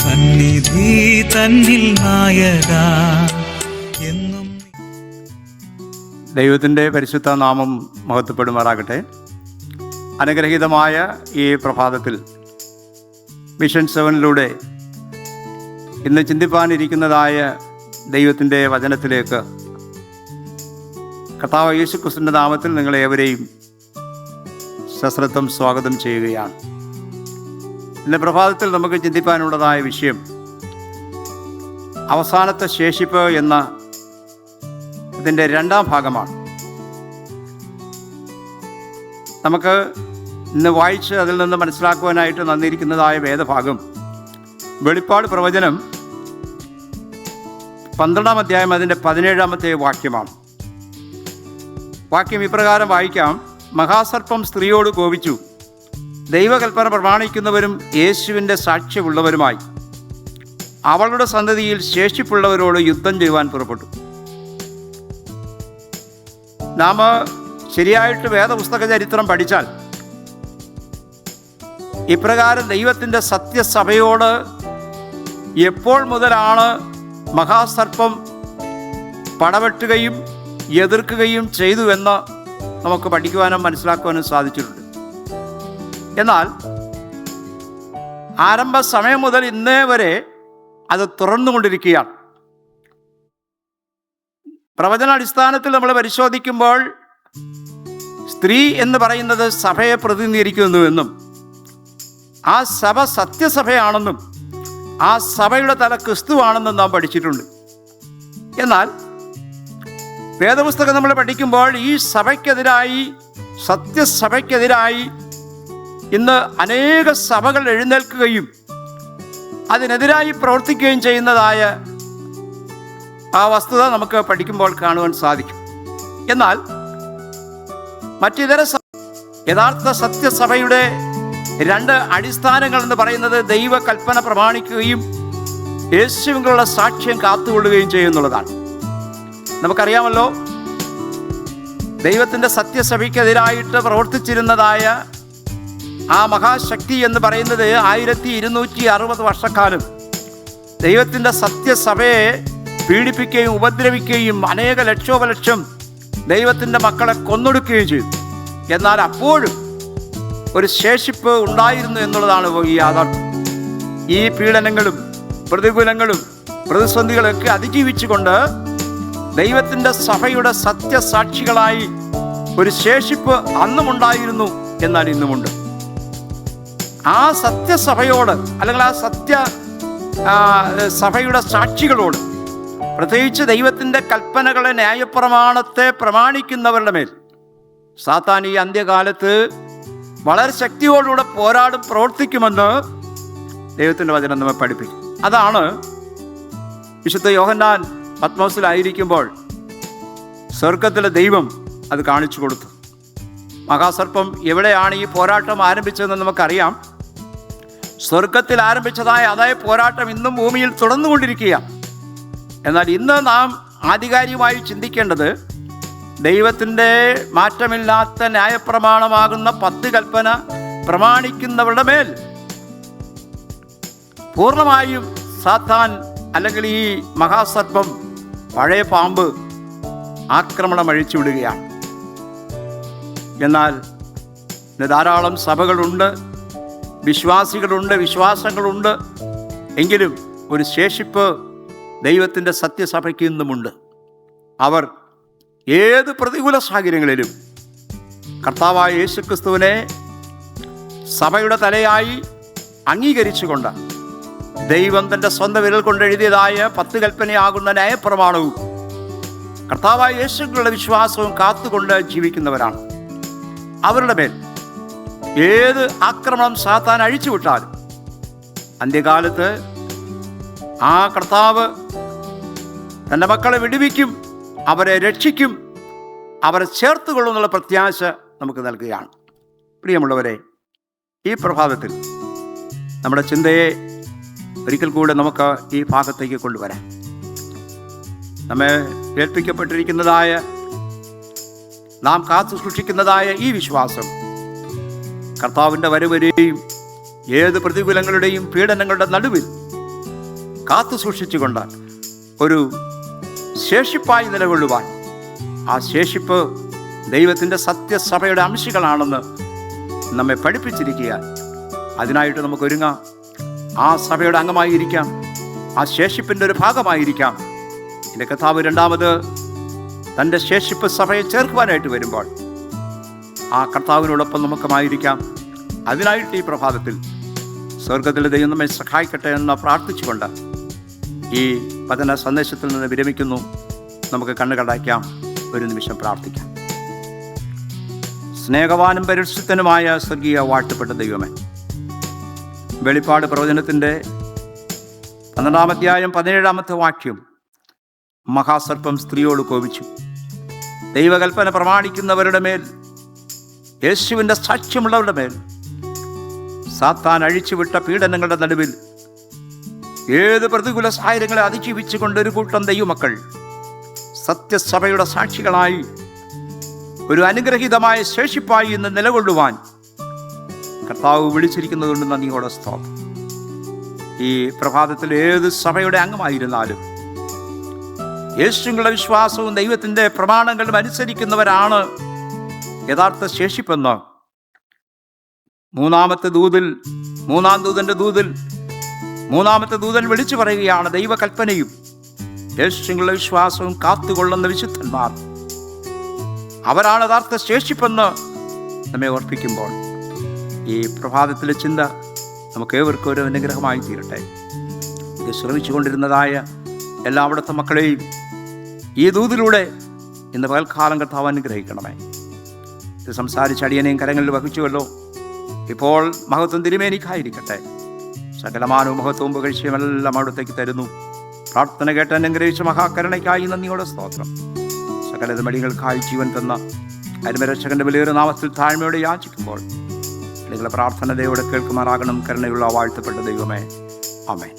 സന്നിധി തന്നിൽ നായക എന്നും. ദൈവത്തിൻ്റെ പരിശുദ്ധ നാമം മഹത്വപ്പെടുമാറാകട്ടെ. അനുഗ്രഹീതമായ ഈ പ്രഭാതത്തിൽ മിഷൻ 7 ഇന്ന് ചിന്തിപ്പാനിരിക്കുന്നതായ ദൈവത്തിൻ്റെ വചനത്തിലേക്ക് കർത്താവ് യേശുക്രിസ്തുവിൻ്റെ നാമത്തിൽ നിങ്ങളേവരെയും സശ്രദ്ധം സ്വാഗതം ചെയ്യുകയാണ്. ഇന്ന് പ്രഭാതത്തിൽ നമുക്ക് ചിന്തിപ്പാനുള്ളതായ വിഷയം അവസാനത്തെ ശേഷിപ്പ് എന്ന ഇതിൻ്റെ 2ാം ഭാഗമാണ്. നമുക്ക് ഇന്ന് വായിച്ച് അതിൽ നിന്ന് മനസ്സിലാക്കുവാനായിട്ട് തന്നിരിക്കുന്നതായ വേദഭാഗം വെളിപ്പാട് പ്രവചനം 12-ാം അധ്യായം അതിൻ്റെ 17-ാമത്തെ വാക്യമാണ്. വാക്യം ഇപ്രകാരം വായിക്കാം: മഹാസർപ്പം സ്ത്രീയോട് കോപിച്ചു, ദൈവകൽപ്പന പ്രമാണിക്കുന്നവരും യേശുവിൻ്റെ സാക്ഷ്യമുള്ളവരുമായി അവളുടെ സന്തതിയിൽ ശേഷിപ്പുള്ളവരോട് യുദ്ധം ചെയ്യുവാൻ പുറപ്പെട്ടു. നാം ശരിയായിട്ട് വേദപുസ്തക ചരിത്രം പഠിച്ചാൽ ഇപ്രകാരം ദൈവത്തിൻ്റെ സത്യസഭയോട് എപ്പോൾ മുതലാണ് മഹാസർപ്പം പടവെട്ടുകയും എതിർക്കുകയും ചെയ്തുവെന്ന് നമുക്ക് പഠിക്കുവാനും മനസ്സിലാക്കുവാനും സാധിച്ചിട്ടുണ്ട്. എന്നാൽ ആരംഭ സമയം മുതൽ ഇന്നേ വരെ അത് തുറന്നുകൊണ്ടിരിക്കുകയാണ്. പ്രവചനാടിസ്ഥാനത്തിൽ നമ്മൾ പരിശോധിക്കുമ്പോൾ സ്ത്രീ എന്ന് പറയുന്നത് സഭയെ പ്രതിനിധീകരിക്കുന്നുവെന്നും ആ സഭ സത്യസഭയാണെന്നും ആ സഭയുടെ തല ക്രിസ്തുവാണെന്നും നാം പഠിച്ചിട്ടുണ്ട്. എന്നാൽ വേദപുസ്തകം നമ്മൾ പഠിക്കുമ്പോൾ ഈ സഭയ്ക്കെതിരായി, സത്യസഭയ്ക്കെതിരായി ഇന്ന് അനേക സഭകൾ എഴുന്നേൽക്കുകയും അതിനെതിരായി പ്രവർത്തിക്കുകയും ചെയ്യുന്നതായ ആ വസ്തുത നമുക്ക് പഠിക്കുമ്പോൾ കാണുവാൻ സാധിക്കും. എന്നാൽ മറ്റിതര യഥാർത്ഥ സത്യസഭയുടെ 2 അടിസ്ഥാനങ്ങൾ എന്ന് പറയുന്നത് ദൈവകൽപ്പന പ്രമാണിക്കുകയും യേശുവിനുള്ള സാക്ഷ്യം കാത്തുകൊള്ളുകയും ചെയ്യുന്നുള്ളതാണ്. നമുക്കറിയാമല്ലോ, ദൈവത്തിൻ്റെ സത്യസഭയ്ക്കെതിരായിട്ട് പ്രവർത്തിച്ചിരുന്നതായ ആ മഹാശക്തി എന്ന് പറയുന്നത് 1260 വർഷക്കാലം ദൈവത്തിൻ്റെ സത്യസഭയെ പീഡിപ്പിക്കുകയും ഉപദ്രവിക്കുകയും അനേക ലക്ഷോപലക്ഷം ദൈവത്തിൻ്റെ മക്കളെ കൊന്നൊടുക്കുകയും ചെയ്തു. എന്നാൽ അപ്പോഴും ഒരു ശേഷിപ്പ് ഉണ്ടായിരുന്നു എന്നുള്ളതാണ് ഈ യാഥാർത്ഥ്യം. ഈ പീഡനങ്ങളും പ്രതികൂലങ്ങളും പ്രതിസന്ധികളൊക്കെ അതിജീവിച്ചുകൊണ്ട് ദൈവത്തിൻ്റെ സഭയുടെ സത്യസാക്ഷികളായി ഒരു ശേഷിപ്പ് അന്നുമുണ്ടായിരുന്നു, എന്നാൽ ഇന്നുമുണ്ട്. ആ സത്യസഭയോട്, അല്ലെങ്കിൽ ആ സഭയുടെ സാക്ഷികളോട്, പ്രത്യേകിച്ച് ദൈവത്തിൻ്റെ കൽപ്പനകളെ, ന്യായപ്രമാണത്തെ പ്രമാണിക്കുന്നവരുടെ മേൽ സാത്താൻ ഈ അന്ത്യകാലത്ത് വളരെ ശക്തിയോടുകൂടെ പോരാടും, പ്രവർത്തിക്കുമെന്ന് ദൈവത്തിൻ്റെ വചനം നമ്മെ പഠിപ്പിക്കും. അതാണ് വിശുദ്ധ യോഹന്നാൻ പത്മോസിലായിരിക്കുമ്പോൾ സ്വർഗത്തിലെ ദൈവം അത് കാണിച്ചു കൊടുത്തു. മഹാസർപ്പം എവിടെയാണ് ഈ പോരാട്ടം ആരംഭിച്ചതെന്ന് നമുക്കറിയാം. സ്വർഗത്തിൽ ആരംഭിച്ചതായ അതേ പോരാട്ടം ഇന്നും ഭൂമിയിൽ തുടർന്നുകൊണ്ടിരിക്കുകയാണ്. എന്നാൽ ഇന്ന് നാം ആധികാരികമായി ചിന്തിക്കേണ്ടത് ദൈവത്തിൻ്റെ മാറ്റമില്ലാത്ത ന്യായപ്രമാണമാകുന്ന 10 കൽപ്പന പ്രമാണിക്കുന്നവരുടെ മേൽ പൂർണ്ണമായും സാത്താൻ, അല്ലെങ്കിൽ ഈ മഹാസർപ്പം, പഴയ പാമ്പ് ആക്രമണം അഴിച്ചുവിടുകയാണ്. എന്നാൽ ഇന്ന് ധാരാളം സഭകളുണ്ട്, വിശ്വാസികളുണ്ട്, വിശ്വാസങ്ങളുണ്ട്. എങ്കിലും ഒരു ശേഷിപ്പ് ദൈവത്തിൻ്റെ സത്യസഭയ്ക്ക് ഇന്നുമുണ്ട്. അവർ ഏത് പ്രതികൂല സാഹചര്യങ്ങളിലും കർത്താവായ യേശുക്രിസ്തുവിനെ സഭയുടെ തലയായി അംഗീകരിച്ചുകൊണ്ട് ദൈവം തൻ്റെ സ്വന്തം വിരൽ കൊണ്ടെഴുതിയതായ 10 കൽപ്പനയാകുന്ന ന്യായപ്രമാണവും കർത്താവായ യേശുക്രിസ്തുവിലുള്ള വിശ്വാസവും കാത്തുകൊണ്ട് ജീവിക്കുന്നവരാണ്. അവരുടെ മേൽ ഏത് ആക്രമണം സാത്താൻ അഴിച്ചുവിട്ടാലും അന്ത്യകാലത്ത് ആ കർത്താവ് തൻ്റെ മക്കളെ വിടുവിക്കും, അവരെ രക്ഷിക്കും, അവരെ ചേർത്തുകൊള്ളുന്നുള്ള പ്രത്യാശ നമുക്ക് നൽകുകയാണ്. പ്രിയമുള്ളവരെ, ഈ പ്രഭാതത്തിൽ നമ്മുടെ ചിന്തയെ ഒരിക്കൽ കൂടെ നമുക്ക് ഈ ഭാഗത്തേക്ക് കൊണ്ടുവരാം. നമ്മെ ഏൽപ്പിക്കപ്പെട്ടിരിക്കുന്നതായ, നാം കാത്തു സൂക്ഷിക്കുന്നതായ ഈ വിശ്വാസം കർത്താവിൻ്റെ വരവരെയും ഏത് പ്രതികൂലങ്ങളുടെയും പീഡനങ്ങളുടെ നടുവിൽ കാത്തു സൂക്ഷിച്ചുകൊണ്ട് ഒരു ശേഷിപ്പായി നിലകൊള്ളുവാൻ, ആ ശേഷിപ്പ് ദൈവത്തിൻ്റെ സത്യസഭയുടെ അംശികളാണെന്ന് നമ്മെ പഠിപ്പിച്ചിരിക്കുക. അതിനായിട്ട് നമുക്ക് ഒരുങ്ങാം. ആ സഭയുടെ അംഗമായിരിക്കാം, ആ ശേഷിപ്പിൻ്റെ ഒരു ഭാഗമായിരിക്കാം. എൻ്റെ കർത്താവ് രണ്ടാമത് തൻ്റെ ശേഷിപ്പ് സഭയെ ചേർക്കുവാനായിട്ട് വരുമ്പോൾ ആ കർത്താവിനോടൊപ്പം നമുക്കുമായിരിക്കാം. അതിനായിട്ട് ഈ പ്രഭാതത്തിൽ സ്വർഗത്തിലെ ദൈവം നമ്മെ സഹായിക്കട്ടെ എന്ന് പ്രാർത്ഥിച്ചുകൊണ്ട് ഈ വചന സന്ദേശത്തിൽ നിന്ന് വിരമിക്കുന്നു. നമുക്ക് കണ്ണുകടയ്ക്കാം, ഒരു നിമിഷം പ്രാർത്ഥിക്കാം. സ്നേഹവാനും പരിശുദ്ധനുമായ സ്വർഗീയ വാഴ്ത്തപ്പെട്ട ദൈവമേ, വെളിപ്പാട് പ്രവചനത്തിൻ്റെ 12-ാം അധ്യായം 17-ാമത്തെ വാക്യം, മഹാസർപ്പം സ്ത്രീയോട് കോപിച്ചു. ദൈവകൽപ്പന പ്രമാണിക്കുന്നവരുടെ മേൽ, യേശുവിൻ്റെ സാക്ഷ്യമുള്ളവരുടെ മേൽ സാത്താൻ അഴിച്ചുവിട്ട പീഡനങ്ങളുടെ നടുവിൽ ഏത് പ്രതികൂല സാഹചര്യങ്ങളെ അതിജീവിച്ചുകൊണ്ട് ഒരു കൂട്ടം ദൈവമക്കൾ സത്യസഭയുടെ സാക്ഷികളായി ഒരു അനുഗ്രഹീതമായ ശേഷിപ്പായി ഇന്ന് നിലകൊള്ളുവാൻ കർത്താവ് വിളിച്ചിരിക്കുന്നതുകൊണ്ട് നന്ദിയോടെ സ്തോത്രം. ഈ പ്രഭാതത്തിൽ ഏത് സഭയുടെ അംഗമായിരുന്നാലും യേശുവിന്റെ വിശ്വാസവും ദൈവത്തിൻ്റെ പ്രമാണങ്ങളും അനുസരിക്കുന്നവരാണ് യഥാർത്ഥ ശേഷിപ്പെന്ന് മൂന്നാം ദൂതൻ വിളിച്ചു പറയുകയാണ്. ദൈവകൽപ്പനയും യേശുവിന്റെ വിശ്വാസവും കാത്തുകൊള്ളുന്ന വിശുദ്ധന്മാർ, അവരാണ് യഥാർത്ഥ ശേഷിപ്പെന്ന് നമ്മെ ഓർപ്പിക്കുമ്പോൾ ഈ പ്രഭാതത്തിലെ ചിന്ത നമുക്ക് ഏവർക്കും ഒരു അനുഗ്രഹമായി തീരട്ടെ. ഇത് ശ്രമിച്ചുകൊണ്ടിരുന്നതായ എല്ലാവിടത്തെ മക്കളെയും ഈ ദൂതിലൂടെ ഇന്ന് പകൽക്കാലം കർത്താവ് അനുഗ്രഹിക്കണമേ. ഇത് സംസാരിച്ച അടിയനെയും കരങ്ങളിൽ വഹിച്ചുവല്ലോ. ഇപ്പോൾ മഹത്വം തിരുമേനിക്കായിരിക്കട്ടെ. സകലമാനവും മഹത്വവും പുകഴ്ചയും എല്ലാം അവിടത്തേക്ക് തരുന്നു. പ്രാർത്ഥന കേട്ട് അനുഗ്രഹിച്ച മഹാകരുണയ്ക്കായി നന്ദിയോടെ സ്തോത്രം. സകലത മടികൾക്കായി ജീവൻ തന്ന അരുമരക്ഷകന്റെ വലിയൊരു നാമത്തിൽ താഴ്മയോടെ യാചിക്കുമ്പോൾ നിങ്ങളുടെ പ്രാർത്ഥന ദൈവത്തോടെ കേൾക്കുമാറാകണം. കരുണയുള്ള വാഴ്ത്തപ്പെട്ട ദൈവമേ, ആമേൻ.